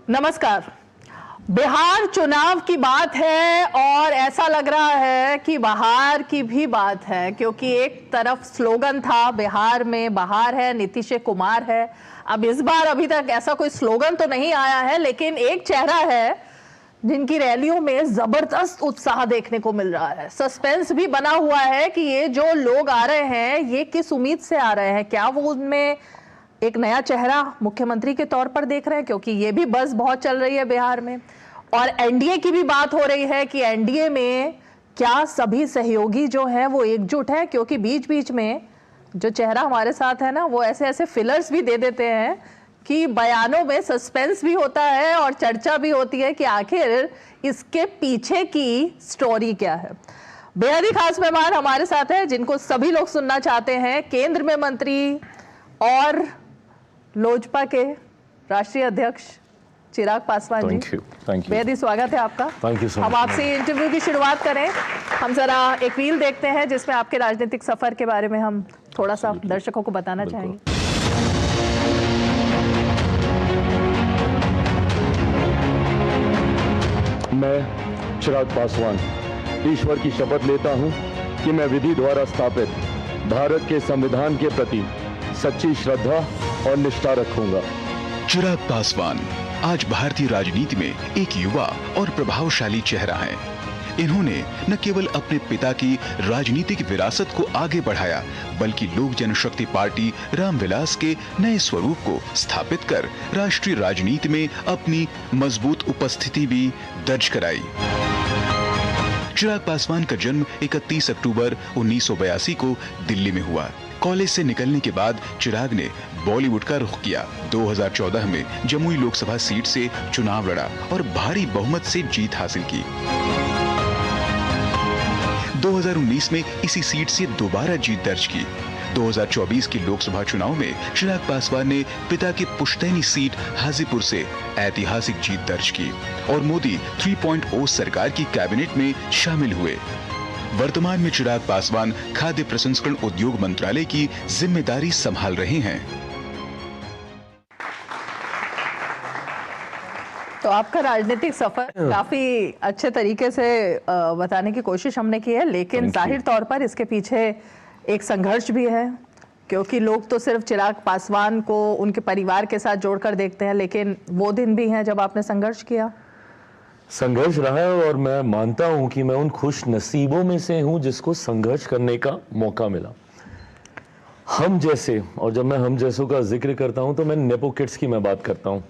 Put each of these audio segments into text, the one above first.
नमस्कार। बिहार चुनाव की बात है और ऐसा लग रहा है कि बाहर की भी बात है, क्योंकि एक तरफ स्लोगन था बिहार में बाहर है, नीतीश कुमार है। अब इस बार अभी तक ऐसा कोई स्लोगन तो नहीं आया है, लेकिन एक चेहरा है जिनकी रैलियों में जबरदस्त उत्साह देखने को मिल रहा है। सस्पेंस भी बना हुआ है कि ये जो लोग आ रहे हैं ये किस उम्मीद से आ रहे हैं, क्या वो उनमें एक नया चेहरा मुख्यमंत्री के तौर पर देख रहे हैं, क्योंकि ये भी बस बहुत चल रही है बिहार में। और एनडीए की भी बात हो रही है कि एनडीए में क्या सभी सहयोगी जो हैं वो एकजुट है, क्योंकि बीच बीच में जो चेहरा हमारे साथ है ना वो ऐसे ऐसे फिलर्स भी दे देते हैं कि बयानों में सस्पेंस भी होता है और चर्चा भी होती है कि आखिर इसके पीछे की स्टोरी क्या है। बेहद ही खास मेहमान हमारे साथ है जिनको सभी लोग सुनना चाहते हैं, केंद्र में मंत्री और लोजपा के राष्ट्रीय अध्यक्ष चिराग पासवान जी। बेहद ही स्वागत है आपका। Thank you so much. हम आपसे इंटरव्यू की शुरुआत करें। हम जरा एक रील देखते हैं जिसमें आपके राजनीतिक सफर के बारे में हम थोड़ा सा दर्शकों को बताना चाहेंगे। मैं चिराग पासवान ईश्वर की शपथ लेता हूं कि मैं विधि द्वारा स्थापित भारत के संविधान के प्रति सच्ची श्रद्धा और निष्ठा रखूंगा। चिराग पासवान आज भारतीय राजनीति में एक युवा और प्रभावशाली चेहरा हैं। इन्होंने न केवल अपने पिता की राजनीतिक विरासत को आगे बढ़ाया, बल्कि लोक जनशक्ति पार्टी रामविलास के नए स्वरूप को स्थापित कर राष्ट्रीय राजनीति में अपनी मजबूत उपस्थिति भी दर्ज कराई। चिराग पासवान का जन्म 31 अक्टूबर 1982 को दिल्ली में हुआ। कॉलेज से निकलने के बाद चिराग ने बॉलीवुड का रुख किया। 2014 में जमुई लोकसभा सीट से चुनाव लड़ा और भारी बहुमत से जीत हासिल की। 2019 में इसी सीट से दोबारा जीत दर्ज की। 2024 के लोकसभा चुनाव में चिराग पासवान ने पिता की पुश्तैनी सीट हाजीपुर से ऐतिहासिक जीत दर्ज की और मोदी 3.0 सरकार की कैबिनेट में शामिल हुए। वर्तमान में चिराग पासवान खाद्य प्रसंस्करण उद्योग मंत्रालय की जिम्मेदारी संभाल रहे हैं। तो आपका राजनीतिक सफर काफी अच्छे तरीके से बताने की कोशिश हमने की है, लेकिन जाहिर तौर पर इसके पीछे एक संघर्ष भी है, क्योंकि लोग तो सिर्फ चिराग पासवान को उनके परिवार के साथ जोड़कर देखते हैं, लेकिन वो दिन भी हैं जब आपने संघर्ष किया। संघर्ष रहा है और मैं मानता हूं कि मैं उन खुश नसीबों में से हूं जिसको संघर्ष करने का मौका मिला। हम जैसे, और जब मैं हम जैसों का जिक्र करता हूं तो मैं नेपो किड्स की मैं बात करता हूं,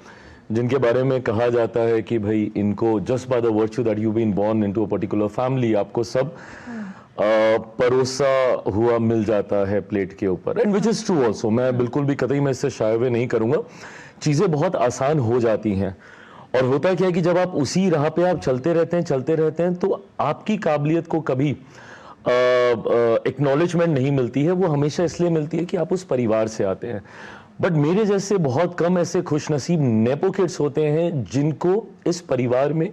जिनके बारे में कहा जाता है कि भाई इनको just by the virtue that you been born into a particular family आपको सब परोसा हुआ मिल जाता है प्लेट के ऊपर, and which is true also. मैं बिल्कुल भी कतई मैं इससे शाये हुए नहीं करूंगा। चीजें बहुत आसान हो जाती हैं और होता क्या है कि जब आप उसी राह पे आप चलते रहते हैं तो आपकी काबिलियत को कभी एक्नॉलेजमेंट नहीं मिलती है। वो हमेशा इसलिए मिलती है कि आप उस परिवार से आते हैं। बट मेरे जैसे बहुत कम ऐसे खुशनसीब नेपो किड्स होते हैं जिनको इस परिवार में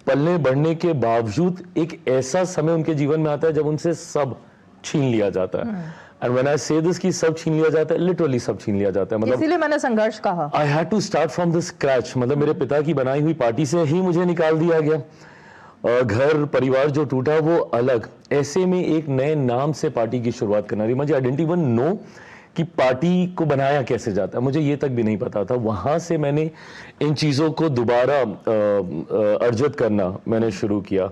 पलने बढ़ने के बावजूद एक ऐसा समय उनके जीवन में आता है जब उनसे सब छीन लिया जाता है। एंड व्हेन आई से दिस कि सब छीन लिया जाता है, लिटरली सब छीन लिया जाता है। मतलब इसीलिए मैंने संघर्ष कहा। I had to start from the scratch. मतलब मेरे पिता की बनाई हुई पार्टी से ही मुझे निकाल दिया गया। घर परिवार जो टूटा वो अलग। ऐसे में एक नए नाम से पार्टी की शुरुआत करना रही। मुझे आई डिडंट इवन नो कि पार्टी को बनाया कैसे जाता है, मुझे ये तक भी नहीं पता था। वहां से मैंने इन चीजों को दोबारा अर्जित करना मैंने शुरू किया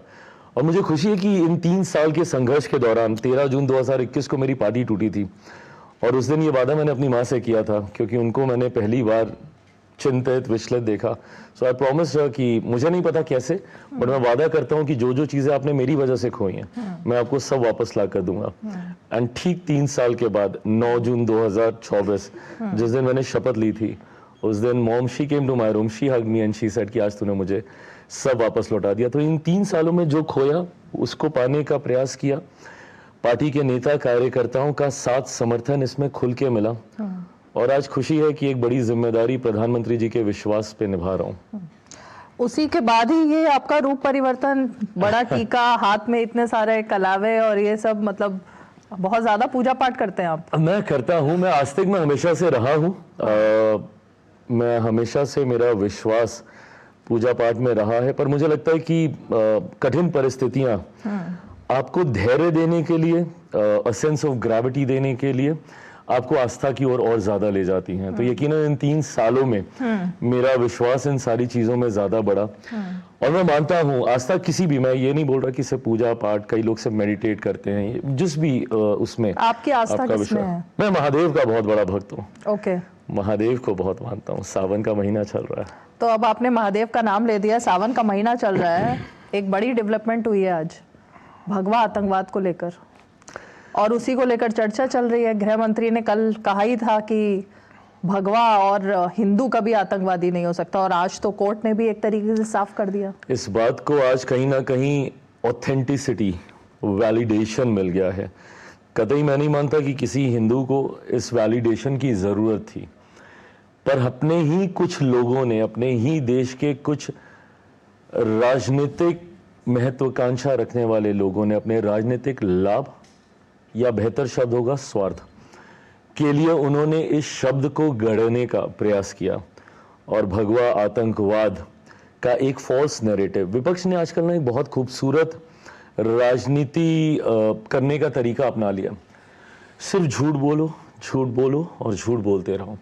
और मुझे खुशी है कि इन 3 साल के संघर्ष के दौरान 13 जून 2021 को मेरी पार्टी टूटी थी और उस दिन ये वादा मैंने अपनी माँ से किया था, क्योंकि उनको मैंने पहली बार चिंतित विचलित देखा। सो आई प्रॉमिस कि मुझे नहीं पता कैसे, बट मैं वादा करता हूँ कि जो जो चीजें आपने मेरी वजह से खोई हैं मैं आपको सब वापस ला कर दूंगा। एंड ठीक 3 साल के बाद 9 जून 2024 जिस दिन मैंने शपथ ली थी, उस दिन mom she came to my room, she hugged me and she said कि आज तूने मुझे सब वापस लौटा दिया। तो इन 3 सालों में जो खोया उसको पाने का प्रयास किया। पार्टी के नेता कार्यकर्ताओं का साथ समर्थन इसमें खुल के मिला और आज खुशी है कि एक बड़ी जिम्मेदारी प्रधानमंत्री जी के विश्वास पे निभा रहा हूँ। उसी के बाद ही ये आपका रूप परिवर्तन, बड़ा टीका, हाथ में इतने सारे कलावे और ये सब, मतलब बहुत ज्यादा पूजा पाठ करते हैं आप? मैं करता हूँ, मैं आस्तिक में हमेशा से रहा हूँ। मैं हमेशा से, मेरा विश्वास पूजा पाठ में रहा है, पर मुझे लगता है कि कठिन परिस्थितियां आपको धैर्य देने के लिए, अ सेंस ऑफ ग्रेविटी देने के लिए आपको आस्था की ओर और ज्यादा ले जाती हैं। तो यकीनन इन 3 सालों में मेरा विश्वास इन सारी चीजों में ज्यादा बढ़ा। और मैं मानता हूँ आस्था किसी भी, मैं ये नहीं बोल रहा कि सिर्फ पूजा पाठ, कई लोग सिर्फ मेडिटेट करते हैं, जिस भी उसमें आपकी आस्था आपका किसमें विश्वास। है? मैं महादेव का बहुत बड़ा भक्त हूँ। ओके, महादेव को बहुत मानता हूँ। सावन का महीना चल रहा है, तो अब आपने महादेव का नाम ले दिया, सावन का महीना चल रहा है, एक बड़ी डेवलपमेंट हुई है आज भगवा आतंकवाद को लेकर, और उसी को लेकर चर्चा चल रही है। गृह मंत्री ने कल कहा ही था कि भगवा और हिंदू कभी आतंकवादी नहीं हो सकता, और आज तो कोर्ट ने भी एक तरीके से साफ कर दिया। इस बात को आज कहीं ना कहीं ऑथेंटिसिटी, वैलिडेशन मिल गया है। कतई मैं नहीं मानता कि किसी हिंदू को इस वैलिडेशन की जरूरत थी, पर अपने ही कुछ लोगों ने, अपने ही देश के कुछ राजनीतिक महत्वाकांक्षा रखने वाले लोगों ने अपने राजनीतिक लाभ, या बेहतर शब्द होगा स्वार्थ, के लिए उन्होंने इस शब्द को गढ़ने का प्रयास किया, और भगवा आतंकवाद का एक फॉल्स नैरेटिव विपक्ष ने आजकल ना एक बहुत खूबसूरत राजनीति करने का तरीका अपना लिया। सिर्फ झूठ बोलो और झूठ बोलते रहो।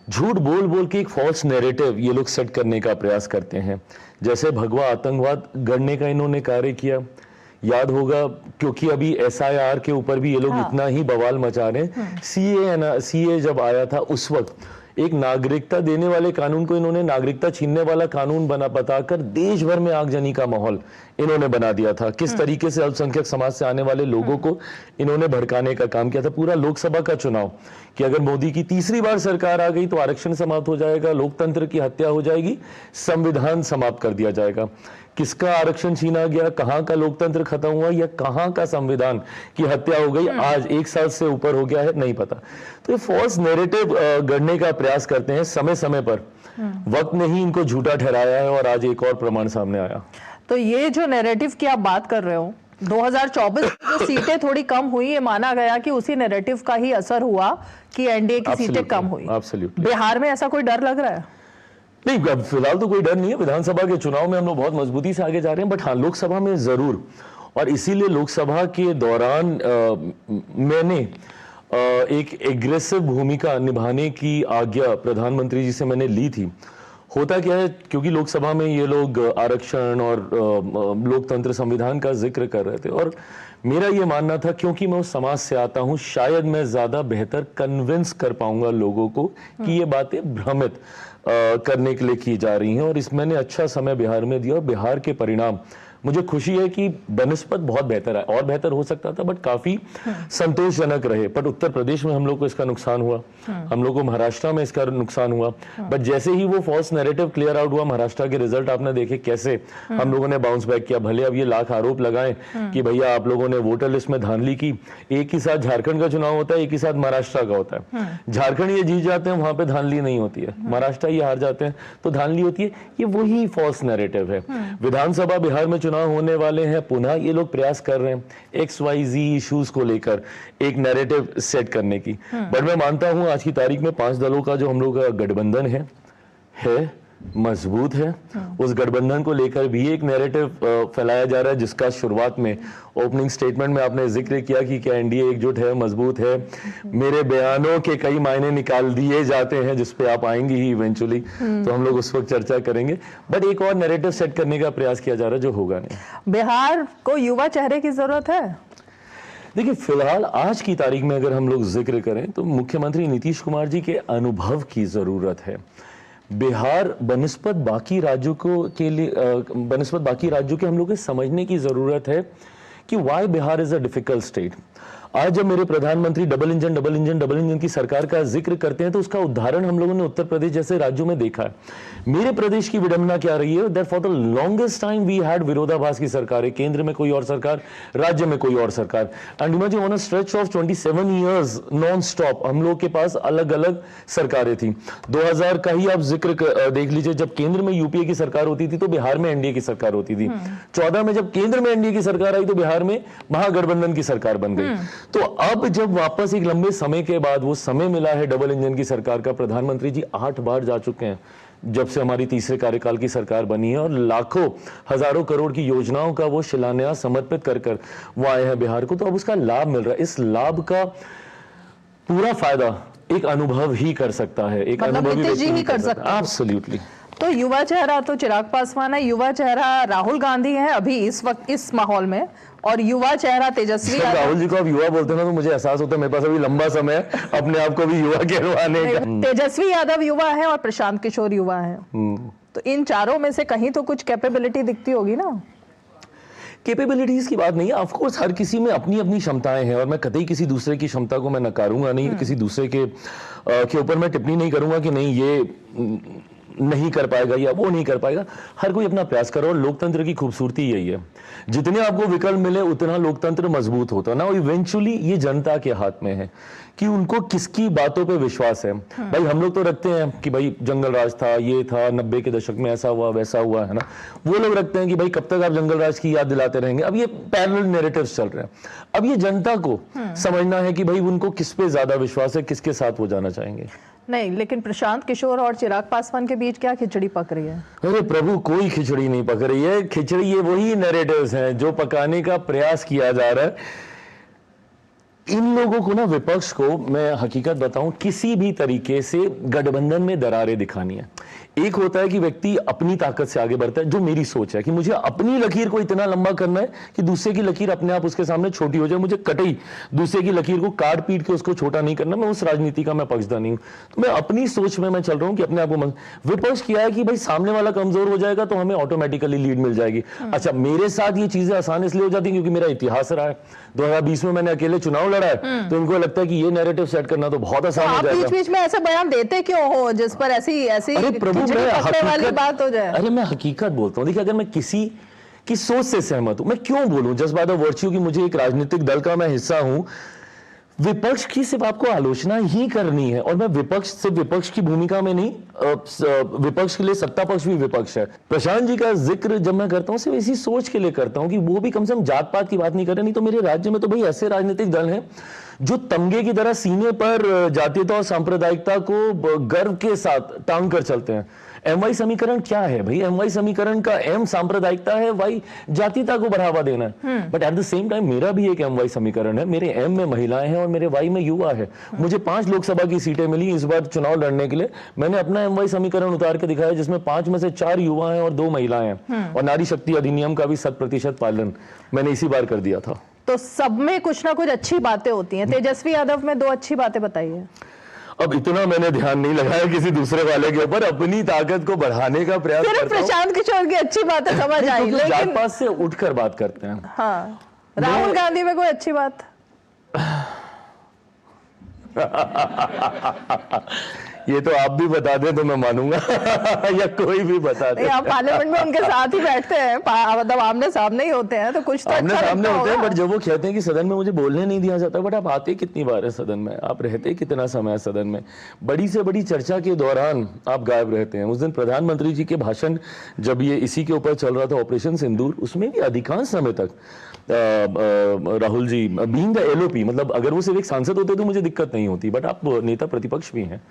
झूठ बोल बोल के एक फॉल्स नैरेटिव ये लोग सेट करने का प्रयास करते हैं। जैसे भगवा आतंकवाद गढ़ने का इन्होंने कार्य किया, याद होगा, क्योंकि अभी SIR के ऊपर भी ये लोग इतना ही बवाल मचा रहे हैं। CA जब आया था उस वक्त एक नागरिकता देने वाले कानून को इन्होंने नागरिकता छीनने वाला कानून बताकर देश भर में आगजनी का माहौल इन्होंने बना दिया था। किस तरीके से अल्पसंख्यक समाज से आने वाले लोगों को इन्होंने भड़काने का काम किया था। पूरा लोकसभा का चुनाव कि अगर मोदी की तीसरी बार सरकार आ गई तो आरक्षण समाप्त हो जाएगा, लोकतंत्र की हत्या हो जाएगी, संविधान समाप्त कर दिया जाएगा। किसका आरक्षण छीना गया, कहां का लोकतंत्र खत्म हुआ, या कहां का संविधान की हत्या हो गई, आज 1 साल से ऊपर हो गया है, नहीं पता। तो ये फॉल्स नैरेटिव गढ़ने का प्रयास करते हैं समय समय पर। वक्त ने ही इनको झूठा ठहराया है, और आज एक और प्रमाण सामने आया। तो ये जो नैरेटिव की आप बात कर रहे हो, 2024 में जो सीटें थोड़ी कम हुई, ये माना गया कि उसी नैरेटिव का ही असर हुआ कि एनडीए की सीटें कम हुई। बिहार में ऐसा कोई डर लग रहा है? नहीं, फिलहाल तो कोई डर नहीं है। विधानसभा के चुनाव में हम लोग बहुत मजबूती से आगे जा रहे हैं, बट हाँ, लोकसभा में जरूर। और इसीलिए लोकसभा के दौरान मैंने एक एग्रेसिव भूमिका निभाने की आज्ञा प्रधानमंत्री जी से मैंने ली थी। होता क्या है, क्योंकि लोकसभा में ये लोग आरक्षण और लोकतंत्र संविधान का जिक्र कर रहे थे, और मेरा ये मानना था, क्योंकि मैं उस समाज से आता हूं, शायद मैं ज्यादा बेहतर कन्विंस कर पाऊंगा लोगों को कि ये बातें भ्रमित करने के लिए की जा रही हैं। और इस मैंने अच्छा समय बिहार में दिया, और बिहार के परिणाम मुझे खुशी है कि बनस्पत बहुत बेहतर है, और बेहतर हो सकता था, बट काफी संतोषजनक रहे। बट उत्तर प्रदेश में हम लोग को इसका नुकसान हुआ, हम लोग को महाराष्ट्र में इसका नुकसान हुआ। बट जैसे ही वो फॉल्स नैरेटिव क्लियर आउट हुआ, महाराष्ट्र के रिजल्ट आपने देखे कैसे हम लोगों ने बाउंस बैक किया। भले अब ये लाख आरोप लगाएं कि भैया आप लोगों ने वोटर लिस्ट में धांधली की, एक ही साथ झारखंड का चुनाव होता है, एक ही साथ महाराष्ट्र का होता है। झारखंड ये जीत जाते हैं, वहां पे धांधली नहीं होती है, महाराष्ट्र ये हार जाते हैं तो धांधली होती है। ये वही फॉल्स नैरेटिव है। विधानसभा बिहार में चुनाव होने वाले हैं, पुनः ये लोग प्रयास कर रहे हैं XYZ इश्यूज को लेकर एक नैरेटिव सेट करने की। बट मैं मानता हूं आज की तारीख में 5 दलों का जो हम लोग का गठबंधन है मजबूत है। उस गठबंधन को लेकर भी एक नैरेटिव फैलाया जा रहा है, जिसका शुरुआत में ओपनिंग स्टेटमेंट में आपने जिक्र किया कि क्या एनडीए एकजुट है, मजबूत है। मेरे बयानों के कई मायने निकाल दिए जाते हैं, जिस पे आप आएंगे ही इवेंचुअली, तो हम लोग उस वक्त चर्चा करेंगे। बट एक और नैरेटिव सेट करने का प्रयास किया जा रहा है जो होगा नहीं। बिहार को युवा चेहरे की जरूरत है। देखिए, फिलहाल आज की तारीख में अगर हम लोग जिक्र करें तो मुख्यमंत्री नीतीश कुमार जी के अनुभव की जरूरत है। बिहार बनस्पत बाकी राज्यों के हम लोग को समझने की जरूरत है कि why Bihar is a difficult state. आज जब मेरे प्रधानमंत्री डबल इंजन की सरकार का जिक्र करते हैं तो उसका उदाहरण हम लोगों ने उत्तर प्रदेश जैसे राज्यों में देखा है। मेरे प्रदेश की विडंबना क्या रही है, that for the longest time we had विरोधाभास की सरकार है, केंद्र में कोई और सरकार, राज्य में कोई और सरकार। And imagine on a stretch of 27 years non stop हम लोग के पास अलग अलग सरकारें थी। 2000 का ही आप जिक्र देख लीजिए, जब केंद्र में यूपीए की सरकार होती थी तो बिहार में एनडीए की सरकार होती थी। 14 में जब केंद्र में एनडीए की सरकार आई तो बिहार में महागठबंधन की सरकार बन गई। तो अब जब वापस एक लंबे समय के बाद वो समय मिला है डबल इंजन की सरकार का, प्रधानमंत्री जी 8 बार जा चुके हैं जब से हमारी तीसरे कार्यकाल की सरकार बनी है, और लाखों हजारों करोड़ की योजनाओं का वो शिलान्यास समर्पित कर कर वो आए हैं बिहार को, तो अब उसका लाभ मिल रहा है। इस लाभ का पूरा फायदा एक अनुभव ही कर सकता है, एक मतलब अनुभवी नीतीश जी व्यक्ति ही कर सकते हैं। एब्सोल्युटली। तो युवा चेहरा तो चिराग पासवान है, युवा चेहरा राहुल गांधी है अभी इस वक्त इस माहौल में, और युवा चेहरा तेजस्वी जब यादव। राहुल जी को आप युवा बोलते हैं ना, तो मुझे एहसास होता है मेरे पास अभी लंबा समय है अपने आप को भी युवा कहलवाने का। तेजस्वी यादव युवा है और प्रशांत किशोर युवा है, तो इन चारों में से कहीं तो कुछ कैपेबिलिटी दिखती होगी ना। कैपेबिलिटीज की बात नहीं है, ऑफ कोर्स हर किसी में अपनी अपनी क्षमताएं हैं, और मैं कतई किसी दूसरे की क्षमता को मैं नकारूंगा नहीं, किसी दूसरे के ऊपर मैं टिप्पणी नहीं करूंगा कि नहीं ये नहीं कर पाएगा या वो नहीं कर पाएगा। हर कोई अपना प्रयास करो, और लोकतंत्र की खूबसूरती यही है, जितने आपको विकल्प मिले उतना लोकतंत्र मजबूत होता है ना। इवेंचुअली ये जनता के हाथ में है कि उनको किसकी बातों पे विश्वास है। भाई हम लोग तो रखते हैं कि भाई जंगल राज था, ये था, 90 के दशक में ऐसा हुआ वैसा हुआ, है ना। वो लोग रखते हैं कि भाई कब तक आप जंगल राज की याद दिलाते रहेंगे। अब ये पैरेलल नैरेटिव्स चल रहे हैं। अब ये जनता को समझना है कि भाई उनको किस पे ज्यादा विश्वास है, किसके साथ वो जाना चाहेंगे। नहीं, लेकिन प्रशांत किशोर और चिराग पासवान के बीच क्या खिचड़ी पक रही है? अरे प्रभु, कोई खिचड़ी नहीं पक रही है। खिचड़ी ये वही नैरेटिव्स हैं जो पकाने का प्रयास किया जा रहा है। इन लोगों को ना, विपक्ष को मैं हकीकत बताऊं, किसी भी तरीके से गठबंधन में दरारें दिखानी है। एक होता है कि व्यक्ति अपनी ताकत से आगे बढ़ता है, जो मेरी सोच है कि मुझे अपनी लकीर को इतना लंबा करना है कि दूसरे की लकीर अपने आप उसके सामने छोटी हो जाए। मुझे कतई दूसरे की लकीर को काट पीट के उसको छोटा नहीं करना। मैं उस राजनीति का मैं पक्षधर नहीं हूं, तो मैं अपनी सोच में मैं चल रहा हूं कि अपने आप को। विपक्ष किया है कि भाई सामने वाला कमजोर हो जाएगा तो हमें ऑटोमेटिकली लीड मिल जाएगी। अच्छा, मेरे साथ ये चीजें आसान इसलिए हो जाती है क्योंकि मेरा इतिहास रहा है। 2020 में मैंने अकेले चुनाव लड़ा है, तो इनको लगता है कि ये नैरेटिव सेट करना तो बहुत आसान हो जाएगा। बीच बीच में ऐसे बयान देते क्यों हो जिस पर ऐसी वाली बात हो जाए? अरे मैं हकीकत बोलता हूँ। देखिए, अगर मैं किसी की सोच से सहमत हूं, मैं क्यों बोलूं जस्ट बाय द वर्च्यू कि मुझे एक राजनीतिक दल का मैं हिस्सा हूं। विपक्ष की सिर्फ आपको आलोचना ही करनी है, और मैं विपक्ष से विपक्ष की भूमिका में नहीं, विपक्ष के लिए सत्ता पक्ष भी विपक्ष है। प्रशांत जी का जिक्र जब मैं करता हूं सिर्फ इसी सोच के लिए करता हूं कि वो भी कम से कम जात पात की बात नहीं कर रहे। नहीं तो मेरे राज्य में तो भाई ऐसे राजनीतिक दल हैं जो तमगे की तरह सीने पर जातीयता और सांप्रदायिकता को गर्व के साथ टांग कर चलते हैं। एमवाई समीकरण क्या है भाई? एमवाई समीकरण का एम सांप्रदायिकता है, वाई जातीयता को बढ़ावा देना है। But at the same time मेरा भी एक एमवाई समीकरण है। मेरे एम में महिलाएं हैं और मेरे वाई में युवा है। मुझे 5 लोकसभा की सीटें मिली इस बार चुनाव लड़ने के लिए। मैंने अपना एमवाई समीकरण उतार के दिखाया जिसमें 5 में से 4 युवा हैं और 2 महिलाएं हैं। और नारी शक्ति अधिनियम का भी 100% पालन मैंने इसी बार कर दिया था। तो सब में कुछ ना कुछ अच्छी बातें होती हैं। तेजस्वी यादव में 2 अच्छी बातें बताइए। अब इतना मैंने ध्यान नहीं लगाया किसी दूसरे वाले के ऊपर, अपनी ताकत को बढ़ाने का प्रयास करता हूं। प्रशांत किशोर की अच्छी बातें समझ आई, लेकिन जात पात से उठकर बात करते हैं। हाँ, राहुल गांधी में कोई अच्छी बात? ये तो आप भी बता दें तो मैं मानूंगा या कोई भी बता दे। आप पार्लियामेंट में उनके साथ ही बैठते हैं, मतलब आमने सामने ही होते हैं, तो कुछ तो आमने अच्छा सामने होते हैं। होगा। बट जब वो कहते हैं कि सदन में मुझे बोलने नहीं दिया जाता, बट आप आते कितनी बार है सदन में? आप रहते कितना समय है सदन में? बड़ी से बड़ी चर्चा के दौरान आप गायब रहते हैं। उस दिन प्रधानमंत्री जी के भाषण जब ये इसी के ऊपर चल रहा था, ऑपरेशन सिंदूर, उसमें भी अधिकांश समय तक Rahul ji being the LOP, मतलब अगर वो सिर्फ एक सांसद होते तो मुझे दिक्कत नहीं होती, बट आप नेता प्रतिपक्ष भी हैं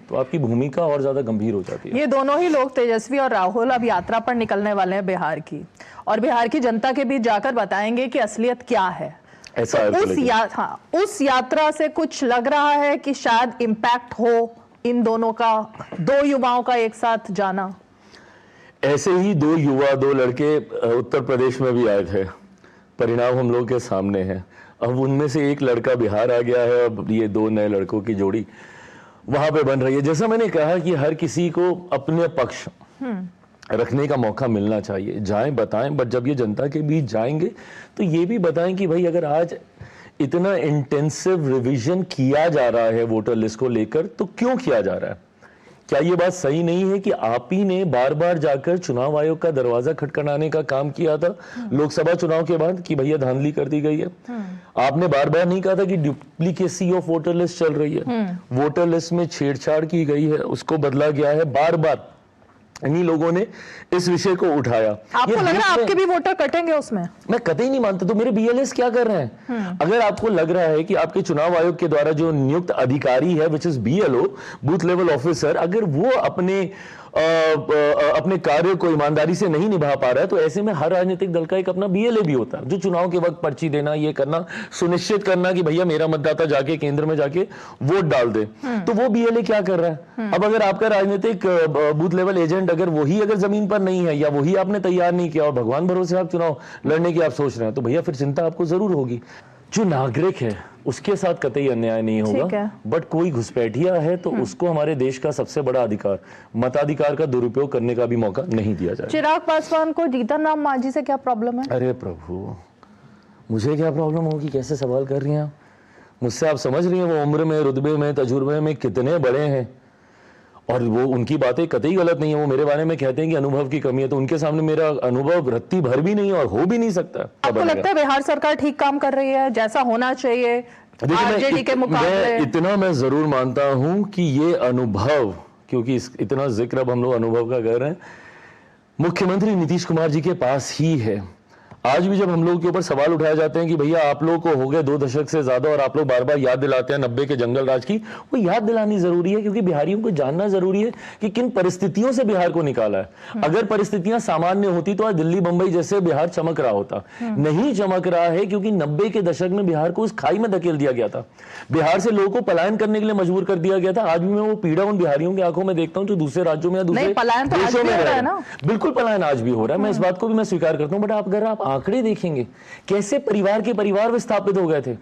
तो आपकी भूमिका और ज्यादा गंभीर हो जाती है। ये दोनों ही लोग, तेजस्वी और राहुल, अब यात्रा पर निकलने वाले हैं बिहार की, और बिहार की जनता के बीच जाकर बताएंगे कि असलियत क्या है। ऐसा तो उस यात्रा से कुछ लग रहा है कि शायद इम्पैक्ट हो इन दोनों का, 2 युवाओं का एक साथ जाना। ऐसे ही 2 युवा, 2 लड़के उत्तर प्रदेश में भी आए थे। परिणाम हम लोग के सामने है। अब उनमें से एक लड़का बिहार आ गया है, अब ये 2 नए लड़कों की जोड़ी वहां पे बन रही है। जैसा मैंने कहा कि हर किसी को अपने पक्ष रखने का मौका मिलना चाहिए। जाएं, बताएं, बट जब ये जनता के बीच जाएंगे तो ये भी बताएं कि भाई अगर आज इतना इंटेंसिव रिवीजन किया जा रहा है वोटर लिस्ट को लेकर, तो क्यों किया जा रहा है? क्या ये बात सही नहीं है कि आप ही ने बार बार जाकर चुनाव आयोग का दरवाजा खटखटाने का काम किया था लोकसभा चुनाव के बाद कि भैया धांधली कर दी गई है? आपने बार बार नहीं कहा था कि डुप्लीकेसी ऑफ वोटर लिस्ट चल रही है, वोटर लिस्ट में छेड़छाड़ की गई है, उसको बदला गया है? बार बार इन्हीं लोगों ने इस विषय को उठाया। आपको लग रहा है आपके भी वोटर कटेंगे उसमें? मैं कतई नहीं मानता। तो मेरे बीएलएस क्या कर रहे हैं? अगर आपको लग रहा है कि आपके चुनाव आयोग के द्वारा जो नियुक्त अधिकारी है, which is BLO, booth level officer, अगर वो अपने अपने कार्य को ईमानदारी से नहीं निभा पा रहा है, तो ऐसे में हर राजनीतिक दल का एक अपना बीएलए भी होता है, जो चुनाव के वक्त पर्ची देना, ये करना, सुनिश्चित करना कि भैया मेरा मतदाता जाके केंद्र में जाके वोट डाल दे। तो वो बीएलए क्या कर रहा है? अब अगर आपका राजनीतिक बूथ लेवल एजेंट अगर वही अगर जमीन पर नहीं है, या वही आपने तैयार नहीं किया और भगवान भरोसे आप चुनाव लड़ने की आप सोच रहे हैं, तो भैया फिर चिंता आपको जरूर होगी। जो नागरिक है उसके साथ कतई अन्याय नहीं होगा, बट कोई घुसपैठिया है तो उसको हमारे देश का सबसे बड़ा अधिकार, मताधिकार का दुरुपयोग करने का भी मौका नहीं दिया जाए। चिराग पासवान को जीतन राम मांझी से क्या प्रॉब्लम है? अरे प्रभु, मुझे क्या प्रॉब्लम होगी? कैसे सवाल कर रही हैं आप मुझसे? आप समझ रही हैं वो उम्र में, रुतबे में, तजुर्बे में कितने बड़े हैं, और वो उनकी बातें कतई गलत नहीं है। वो मेरे बारे में कहते हैं कि अनुभव की कमी है, तो उनके सामने मेरा अनुभव रत्ती भर भी नहीं है और हो भी नहीं सकता। आपको लगता है बिहार सरकार ठीक काम कर रही है जैसा होना चाहिए आरजेडी के मुकाबले? इतना मैं जरूर मानता हूं कि ये अनुभव, क्योंकि इतना जिक्र अब हम लोग अनुभव का कर रहे हैं, मुख्यमंत्री नीतीश कुमार जी के पास ही है। आज भी जब हम लोग के ऊपर सवाल उठाए जाते हैं कि भैया आप लोग को हो गए 2 दशक से ज्यादा और आप लोग बार बार याद दिलाते हैं 90 के जंगल राज की, वो याद दिलानी जरूरी है, क्योंकि बिहारियों को जानना जरूरी है कि किन परिस्थितियों से बिहार को निकाला है। अगर परिस्थितियां सामान्य होती तो आज दिल्ली बंबई जैसे बिहार चमक रहा होता। नहीं चमक रहा है क्योंकि 90 के दशक में बिहार को उस खाई में धकेल दिया गया था, बिहार से लोगों को पलायन करने के लिए मजबूर कर दिया गया था। आज भी मैं वो पीड़ा उन बिहारियों की आंखों में देखता हूं जो दूसरे राज्यों में या दूसरे देशों में रह रहे हैं। बिल्कुल पलायन आज भी हो रहा है, मैं इस बात को भी मैं स्वीकार करता हूं, बट अगर आप आंकड़े देखेंगे कैसे परिवार के परिवार विस्थापित हो गए थे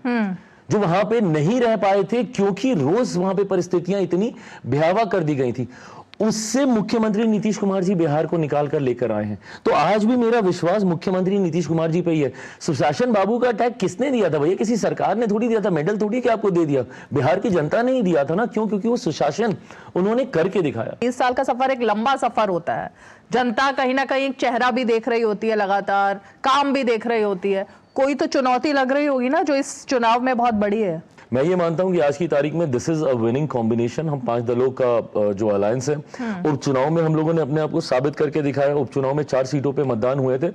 जो वहां पे नहीं रह पाए थे क्योंकि रोज वहां पे परिस्थितियां इतनी भयावह कर दी गई थी, उससे मुख्यमंत्री नीतीश कुमार जी बिहार को निकाल कर लेकर आए हैं। तो आज भी मेरा विश्वास मुख्यमंत्री नीतीश कुमार जी पे ही है। सुशासन बाबू का टैग किसने दिया था भैया? किसी सरकार ने थोड़ी दिया था, मेडल थोड़ी कि आपको दे दिया, बिहार की जनता ने ही दिया था ना। क्यों? क्योंकि वो सुशासन उन्होंने करके दिखाया। 20 साल का सफर एक लंबा सफर होता है, जनता कहीं ना कहीं चेहरा भी देख रही होती है, लगातार काम भी देख रही होती है, कोई तो चुनौती लग रही होगी ना जो इस चुनाव में बहुत बड़ी है। मैं ये मानता हूं कि आज की तारीख में this is a winning combination. हम 5 दलों का जो अलायंस है, उपचुनाव में हम लोगों ने अपने आप को साबित करके दिखाया। उपचुनाव में 4 सीटों पे मतदान हुए थे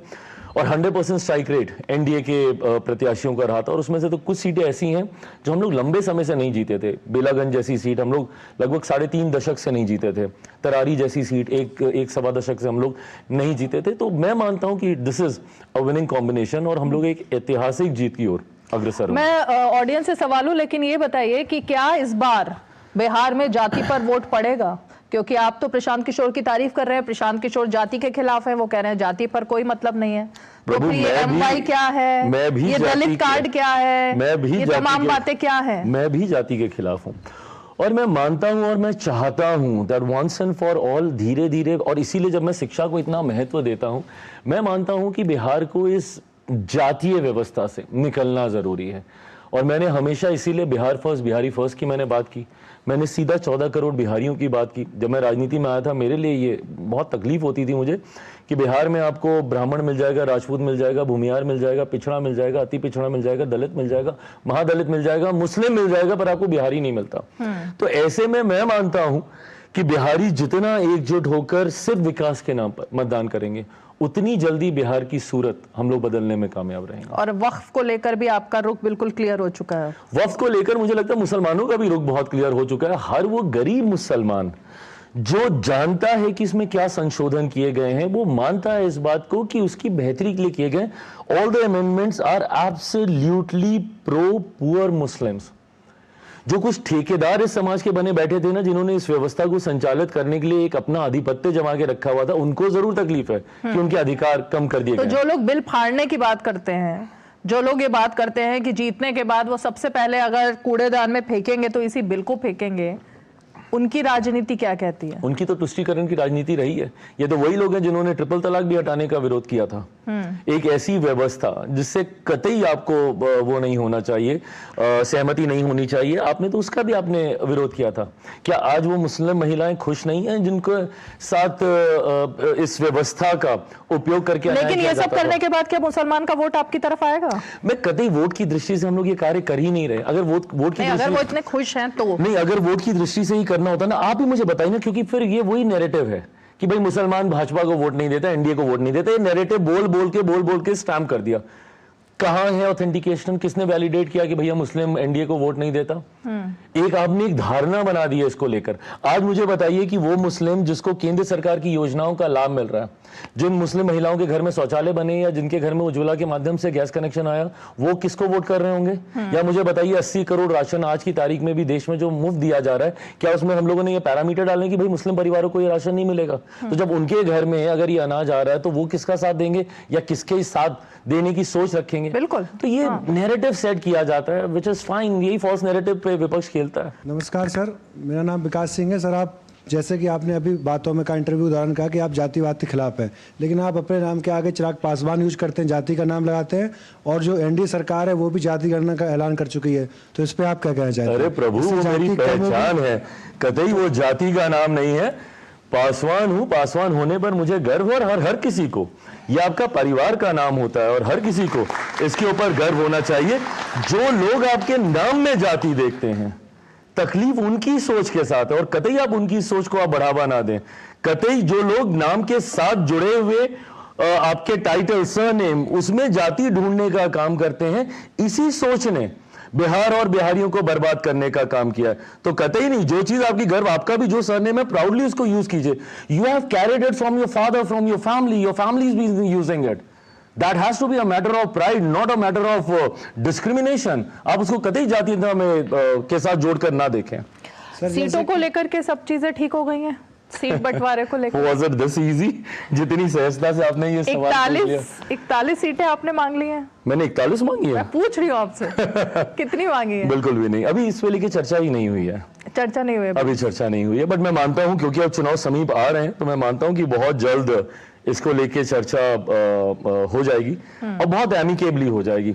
और 100% स्ट्राइक रेट एनडीए के प्रत्याशियों का रहा था, और उसमें से तो कुछ सीटें ऐसी हैं जो हम लोग लंबे समय से नहीं जीते थे। बेलागंज जैसी सीट हम लोग लगभग 3.5 दशक से नहीं जीते थे। तरारी जैसी सीट एक सवा दशक से हम लोग नहीं जीते थे। तो मैं मानता हूं कि this is a winning combination और हम लोग एक ऐतिहासिक जीत की ओर अग्रसर। मैं ऑडियंस से सवाल हूं, लेकिन ये बताइए कि क्या इस बार बिहार में जाति पर वोट पड़ेगा? क्योंकि आप तो प्रशांत किशोर की तारीफ कर रहे हैं, प्रशांत किशोर जाति के खिलाफ हैं, वो कह रहे हैं जाति पर कोई मतलब नहीं है। प्रभु, ये एमवाई क्या है, मैं भी ये दलित कार्ड क्या है, मैं भी ये तमाम बातें क्या है? मैं भी जाति के खिलाफ हूं और मैं मानता हूं और मैं चाहता हूं that once and for all धीरे धीरे, और इसीलिए जब मैं शिक्षा को इतना महत्व देता हूं, मैं मानता हूं कि बिहार को इस जातीय व्यवस्था से निकलना जरूरी है। और मैंने हमेशा इसीलिए बिहार फर्स्ट, बिहारी फर्स्ट की मैंने बात की। मैंने सीधा 14 करोड़ बिहारियों की बात की। जब मैं राजनीति में आया था मेरे लिए ये बहुत तकलीफ होती थी मुझे कि बिहार में आपको ब्राह्मण मिल जाएगा, राजपूत मिल जाएगा, भूमियार मिल जाएगा, पिछड़ा मिल जाएगा, अति पिछड़ा मिल जाएगा, दलित मिल जाएगा, महादलित मिल जाएगा, मुस्लिम मिल जाएगा, पर आपको बिहारी नहीं मिलता। तो ऐसे में मैं मानता हूं कि बिहारी जितना एकजुट होकर सिर्फ विकास के नाम पर मतदान करेंगे, उतनी जल्दी बिहार की सूरत हम लोग बदलने में कामयाब रहेंगे। और वक्फ को लेकर भी आपका रुख बिल्कुल क्लियर हो चुका है। वक्फ को लेकर मुझे लगता है मुसलमानों का भी रुख बहुत क्लियर हो चुका है। हर वो गरीब मुसलमान जो जानता है कि इसमें क्या संशोधन किए गए हैं, वो मानता है इस बात को कि उसकी बेहतरी के लिए किए गए। All the amendments are absolutely pro poor Muslims. जो कुछ ठेकेदार इस समाज के बने बैठे थे ना, जिन्होंने इस व्यवस्था को संचालित करने के लिए एक अपना आधिपत्य जमा के रखा हुआ था, उनको जरूर तकलीफ है कि उनके अधिकार कम कर दिए गए। तो जो लोग बिल फाड़ने की बात करते हैं, जो लोग ये बात करते हैं कि जीतने के बाद वो सबसे पहले अगर कूड़ेदान में फेंकेंगे तो इसी बिल को फेंकेंगे, उनकी राजनीति क्या कहती है? उनकी तो तुष्टीकरण की राजनीति रही है। ये तो वही लोग हैं जिन्होंने ट्रिपल तलाक भी हटाने का विरोध किया था। एक ऐसी व्यवस्था जिससे कतई आपको वो नहीं होना चाहिए, सहमति नहीं होनी चाहिए, आपने तो उसका भी आपने विरोध किया था। क्या आज वो मुस्लिम महिलाएं खुश नहीं हैं जिनको साथ इस व्यवस्था का उपयोग करके? लेकिन ये सब करने के बाद क्या मुसलमान का वोट आपकी तरफ आएगा? मैं कतई वोट की दृष्टि से हम लोग ये कार्य कर ही नहीं रहे। अगर वोट की अगर वो इतने खुश हैं तो नहीं, अगर वोट की दृष्टि से ही करना होता ना, आप ही मुझे बताइए ना, क्योंकि फिर ये वही नैरेटिव है कि भाई मुसलमान भाजपा को वोट नहीं देता, एनडीए को वोट नहीं देता। ये नैरेटिव बोल बोल के स्टैम्प कर दिया। कहाँ है ऑथेंटिकेशन? किसने वैलिडेट किया कि भैया मुस्लिम एनडीए को वोट नहीं देता? एक आपने एक धारणा बना दी है इसको लेकर। आज मुझे बताइए कि वो मुस्लिम जिसको केंद्र सरकार की योजनाओं का लाभ मिल रहा है, जिन मुस्लिम महिलाओं के घर में शौचालय बने या जिनके घर में उज्ज्वला के माध्यम से गैस कनेक्शन आया, वो किसको वोट कर रहे होंगे? या मुझे बताइए 80 करोड़ राशन आज की तारीख में भी देश में जो मुफ्त दिया जा रहा है, क्या उसमें हम लोगों ने ये पैरामीटर डालने कि भाई मुस्लिम परिवारों को ये राशन नहीं मिलेगा? तो जब उनके घर में अगर ये अनाज आ रहा है तो वो किसका साथ देंगे या किसके साथ देने की सोच रखेंगे? बिल्कुल। तो ये नैरेटिव सेट किया जाता है, विच इज फाइन। यही फॉल्स नैरेटिव पे विपक्ष खेलता है। नमस्कार सर, मेरा नाम विकास सिंह है। सर, आप जैसे कि आपने अभी बातों में का इंटरव्यू उदाहरण कहा कि आप जातिवाद के खिलाफ है, लेकिन आप अपने नाम के आगे चिराग पासवान यूज करते हैं, जाति का नाम लगाते हैं, और जो एनडीए सरकार है वो भी जाति गणना का ऐलान कर चुकी है, तो इस पे आप क्या कहना चाहते हैं? अरे प्रभु, वो मेरी पहचान है, कतई वो जाति का नाम नहीं है। पासवान हूं, पासवान होने पर मुझे गर्व, और हर किसी को, ये आपका परिवार का नाम होता है और हर किसी को इसके ऊपर गर्व होना चाहिए। जो लोग आपके नाम में जाति देखते हैं, तकलीफ उनकी सोच के साथ है, और कतई आप उनकी सोच को आप बढ़ावा ना दें। कतई जो लोग नाम के साथ जुड़े हुए आपके टाइटल, सरनेम, उसमें जाति ढूंढने का काम करते हैं, इसी सोच ने बिहार और बिहारियों को बर्बाद करने का काम किया है। तो कतई नहीं, जो चीज आपकी गर्व, आपका भी जो सरनेम है, प्राउडली उसको यूज कीजिए। You have carried it from your father, from your family is being using it. That has to be a matter of pride, not a matter of discrimination. आप उसको कतई जातीयता में के साथ जोड़कर ना देखें। सीटों को लेकर के सब चीजें ठीक हो गई हैं, सीट बंटवारे को लेकर। Was it this easy? जितनी सहजता से आपने ये सवाल पूछ लिया। 41 सीटें आपने मांग ली हैं। मैंने 41 मांगी है। मैं पूछ रही हूँ आपसे कितनी मांगी है? बिल्कुल भी नहीं, अभी इस पे लेके चर्चा ही नहीं हुई है। चर्चा नहीं हुई अभी चर्चा नहीं हुई है, बट मैं मानता हूँ क्योंकि अब चुनाव समीप आ रहे हैं, तो मैं मानता हूँ कि बहुत जल्द इसको लेके चर्चा हो जाएगी और बहुत एमिकेबली हो जाएगी।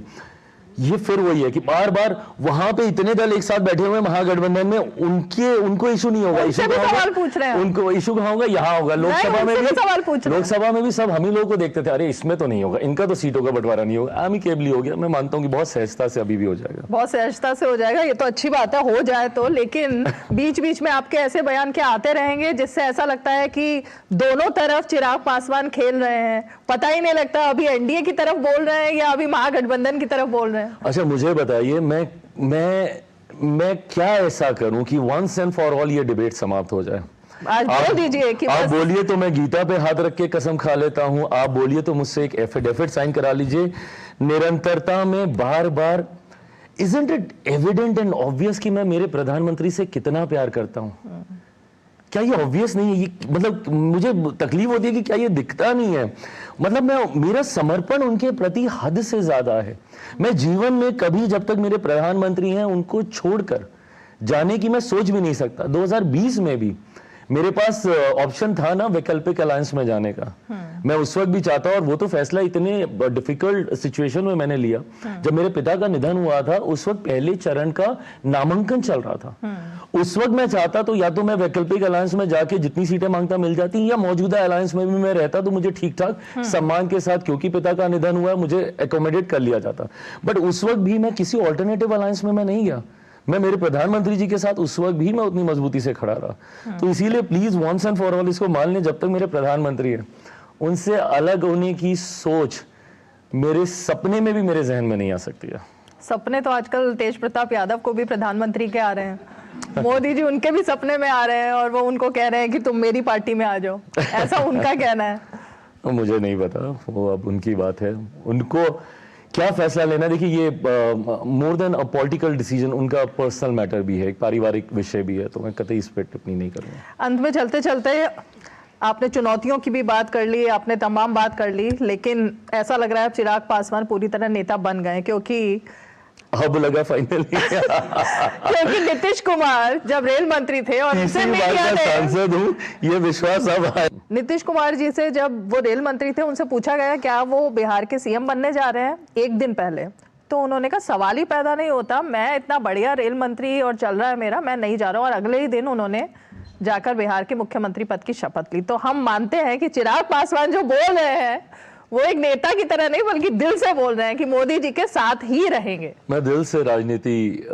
ये फिर वही है कि बार बार वहां पे इतने दल एक साथ बैठे हुए महागठबंधन में, उनको इशू नहीं होगा। इशू सवाल पूछ रहे हैं, उनको इशू कहाँ होगा? यहाँ होगा। लोकसभा में भी सवाल पूछ रहे हैं। लोकसभा में भी सब हम ही लोगों को देखते थे, अरे इसमें तो नहीं होगा, इनका तो सीटों का बंटवारा नहीं होगा। एमिकेबली हो गया। मैं मानता हूँ कि बहुत सहजता से अभी भी हो जाएगा, बहुत सहजता से हो जाएगा। ये तो अच्छी बात है, हो जाए तो। लेकिन बीच बीच में आपके ऐसे बयान क्या आते रहेंगे जिससे ऐसा लगता है कि दोनों तरफ चिराग पासवान खेल रहे हैं, पता ही नहीं लगता अभी एनडीए की तरफ बोल रहे हैं या अभी महागठबंधन की तरफ बोल रहे हैं। अच्छा, मुझे बताइए, मैं क्या ऐसा करूं कि वंस एंड फॉर ऑल ये डिबेट समाप्त हो जाए? आज बोल दीजिए कि आप बोलिए तो मैं गीता पे हाथ रख के कसम खा लेता हूं, आप बोलिए तो मुझसे एक एफिडेविट साइन करा लीजिए। निरंतरता में बार बार, isn't it evident and obvious कि मैं मेरे प्रधानमंत्री से कितना प्यार करता हूं? क्या ये ऑब्वियस नहीं है? ये मतलब मुझे तकलीफ होती है कि क्या ये दिखता नहीं है? मतलब मेरा समर्पण उनके प्रति हद से ज्यादा है। मैं जीवन में कभी, जब तक मेरे प्रधानमंत्री हैं, उनको छोड़कर जाने की मैं सोच भी नहीं सकता। 2020 में भी मेरे पास ऑप्शन था ना वैकल्पिक अलायंस में जाने का, मैं उस वक्त भी चाहता, और वो तो फैसला इतने डिफिकल्ट सिचुएशन में मैंने लिया। जब मेरे पिता का निधन हुआ था, उस वक्त पहले चरण का नामांकन चल रहा था। उस वक्त मैं चाहता तो या तो मैं वैकल्पिक अलायंस में जाके जितनी सीटें मांगता मिल जाती, या मौजूदा अलायंस में भी मैं रहता तो मुझे ठीक ठाक सम्मान के साथ, क्योंकि पिता का निधन हुआ, मुझे एकोमोडेट कर लिया जाता। बट उस वक्त भी मैं किसी ऑल्टरनेटिव अलायंस में मैं नहीं गया। मैं मेरे प्रधानमंत्री जी के साथ उस वक्त भी मैं उतनी मजबूती से खड़ा रहा। तो इसीलिए please once and for all इसको मान लें, जब तक मेरे प्रधानमंत्री हैं, उनसे अलग होने की सोच मेरे सपने में भी मेरे जहन में नहीं आ सकती है। सपने तो आजकल तेज प्रताप यादव को भी प्रधानमंत्री के आ रहे हैं, मोदी जी उनके भी सपने में आ रहे हैं, और वो उनको कह रहे हैं कि तुम मेरी पार्टी में आ जाओ, ऐसा उनका कहना है। मुझे नहीं पता, वो अब उनकी बात है, उनको क्या फैसला लेना। देखिए, ये more than a political decision, उनका पर्सनल मैटर भी है, एक पारिवारिक विषय भी है, तो मैं कतई इस पर टिप्पणी नहीं करूँगा। अंत में चलते चलते आपने चुनौतियों की भी बात कर ली, आपने तमाम बात कर ली, लेकिन ऐसा लग रहा है अब चिराग पासवान पूरी तरह नेता बन गए, क्योंकि अब लगा फाइनली क्योंकि नीतीश कुमार जब रेल मंत्री थे और उनसे मीडिया ने, सांसद हूं, ये विश्वास अब है। नीतीश कुमार जी से जब वो रेल मंत्री थे, उनसे पूछा गया क्या वो बिहार के सीएम बनने जा रहे हैं एक दिन पहले, तो उन्होंने कहा सवाल ही पैदा नहीं होता, मैं इतना बढ़िया रेल मंत्री और चल रहा है मेरा, मैं नहीं जा रहा हूँ। और अगले ही दिन उन्होंने जाकर बिहार के मुख्यमंत्री पद की शपथ ली। तो हम मानते हैं कि चिराग पासवान जो बोल रहे हैं वो एक नेता की तरह नहीं, बल्कि दिल से बोल रहे हैं कि मोदी जी के साथ ही रहेंगे। मैं दिल से राजनीति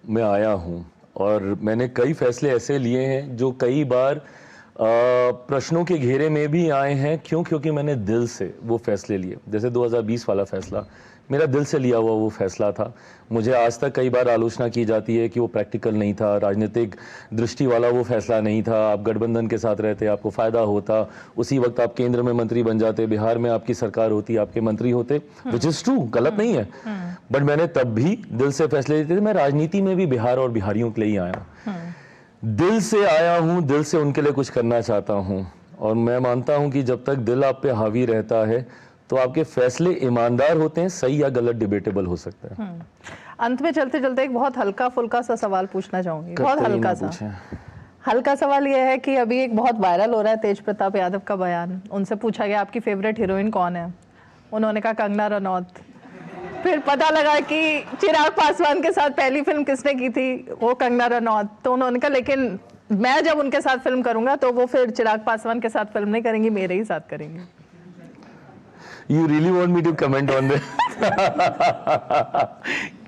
में आया हूं, और मैंने कई फैसले ऐसे लिए हैं जो कई बार प्रश्नों के घेरे में भी आए हैं। क्यों? क्योंकि मैंने दिल से वो फैसले लिए। जैसे 2020 वाला फैसला मेरा दिल से लिया हुआ वो फैसला था। मुझे आज तक कई बार आलोचना की जाती है कि वो प्रैक्टिकल नहीं था, राजनीतिक दृष्टि वाला वो फैसला नहीं था। आप गठबंधन के साथ रहते, आपको फ़ायदा होता, उसी वक्त आप केंद्र में मंत्री बन जाते, बिहार में आपकी सरकार होती, आपके मंत्री होते, विच इज़ ट्रू, गलत नहीं है। बट मैंने तब भी दिल से फैसले लिए थे। मैं राजनीति में भी बिहार और बिहारियों के लिए ही आया, दिल से आया हूँ, दिल से उनके लिए कुछ करना चाहता हूँ। और मैं मानता हूँ कि जब तक दिल आप पे हावी रहता है तो आपके फैसले ईमानदार होते हैं, सही या गलत डिबेटेबल हो सकता है। अंत में चलते चलते एक बहुत हल्का फुल्का सा सवाल पूछना चाहूंगी, बहुत हल्का सा। हल्का सवाल यह है कि अभी एक बहुत वायरल हो रहा है तेज प्रताप यादव का बयान। उनसे पूछा गया आपकी फेवरेट हीरोइन कौन है, उन्होंने कहा कंगना रनौत। फिर पता लगा कि चिराग पासवान के साथ पहली फिल्म किसने की थी, वो कंगना रनौत। तो उन्होंने कहा लेकिन मैं जब उनके साथ फिल्म करूंगा तो वो फिर चिराग पासवान के साथ फिल्म नहीं करेंगी, मेरे ही साथ करेंगी। You really want me to comment on this?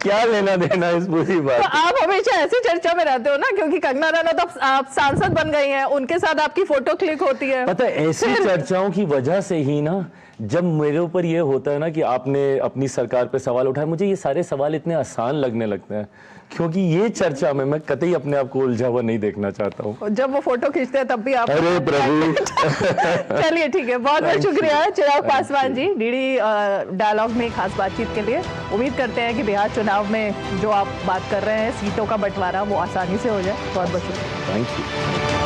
क्या लेना देना इस पूरी बात? तो आप हमेशा ऐसी चर्चा में रहते हो ना, क्योंकि कंगना रनौत आप सांसद बन गई हैं, उनके साथ आपकी फोटो क्लिक होती है। पता है, ऐसी चर्चाओं की वजह से ही ना, जब मेरे ऊपर ये होता है ना कि आपने अपनी सरकार पे सवाल उठाया, मुझे ये सारे सवाल इतने आसान लगने लगते हैं, क्योंकि ये चर्चा में मैं कतई अपने आप को उलझा हुआ नहीं देखना चाहता हूँ। जब वो फोटो खींचते हैं तब भी आप, अरे प्रभु। चलिए ठीक है, बहुत बहुत शुक्रिया चिराग पासवान जी, डीडी डायलॉग में खास बातचीत के लिए। उम्मीद करते हैं कि बिहार चुनाव में जो आप बात कर रहे हैं सीटों का बंटवारा वो आसानी से हो जाए। बहुत बहुत शुक्रिया। Thank you.